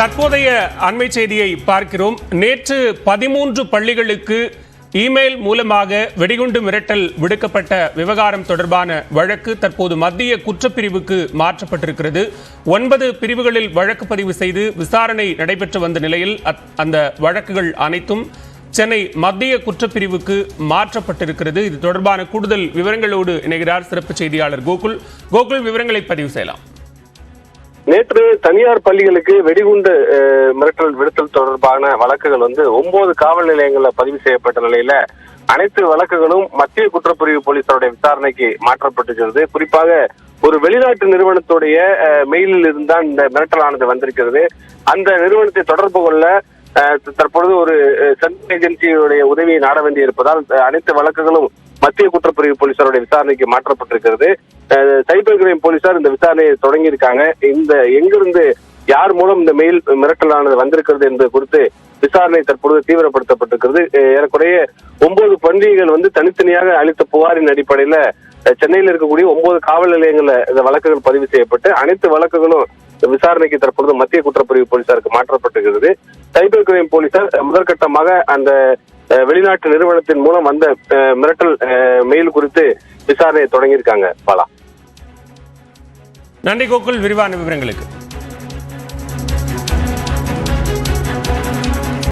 தற்போதைய அண்மை செய்தியை பார்க்கிறோம். நேற்று 13 பள்ளிகளுக்கு இமெயில் மூலமாக வெடிகுண்டு மிரட்டல் விடுக்கப்பட்ட விவகாரம் தொடர்பான வழக்கு தற்போது மத்திய குற்றப்பிரிவுக்கு மாற்றப்பட்டிருக்கிறது. 9 பிரிவுகளில் வழக்கு பதிவு செய்து விசாரணை நடைபெற்று வந்த நிலையில் அந்த வழக்குகள் அனைத்தும் சென்னை மத்திய குற்றப்பிரிவுக்கு மாற்றப்பட்டிருக்கிறது. இது தொடர்பான கூடுதல் விவரங்களோடு இணைகிறார் சிறப்பு செய்தியாளர் கோகுல். விவரங்களை பதிவு செய்யலாம். நேற்று தனியார் பள்ளிகளுக்கு வெடிகுண்டு மிரட்டல் விடுத்தல் தொடர்பான வழக்குகள் 9 காவல் நிலையங்களில் பதிவு செய்யப்பட்ட நிலையில அனைத்து வழக்குகளும் மத்திய குற்றப்பிரிவு போலீசாருடைய விசாரணைக்கு மாற்றப்பட்டிருக்கிறது. குறிப்பாக ஒரு வெளிநாட்டு நிறுவனத்துடைய மெயிலில் இருந்தால் இந்த மிரட்டலானது வந்திருக்கிறது. அந்த நிறுவனத்தை தொடர்பு கொள்ள தற்பொழுது ஒரு சென்ட்ரல் ஏஜென்சியுடைய உதவியை நாட வேண்டியிருப்பதால் அனைத்து வழக்குகளும் மத்திய குற்றப்பிரிவு போலீசாருடைய விசாரணைக்கு மாற்றப்பட்டிருக்கிறது. சைபர் கிரைம் போலீசார் இந்த விசாரணையை தொடங்கியிருக்காங்க. இந்த எங்கிருந்து யார் மூலம் இந்த மெயில் மிரட்டலானது வந்திருக்கிறது என்பது குறித்து விசாரணை தற்பொழுது தீவிரப்படுத்தப்பட்டிருக்கிறது. ஏறக்குறைய 9 பள்ளிகள் தனித்தனியாக அளித்த புகாரின் அடிப்படையில சென்னையில் இருக்கக்கூடிய 9 காவல் நிலையங்கள்ல இந்த வழக்குகள் பதிவு செய்யப்பட்டு அனைத்து வழக்குகளும் விசாரணைக்கு தற்பொழுது மத்திய குற்றப்பிரிவு போலீசாருக்கு மாற்றப்பட்டிருக்கிறது. சைபர் கிரைம் போலீசார் முதற்கட்டமாக அந்த வெளிநாட்டு நிறுவனத்தின் மூலம் வந்த மிரட்டல் மெயில் குறித்து விசாரணையை தொடங்கியிருக்காங்க. பாலா, நன்றி கோகுல், விரிவான விவரங்களுக்கு.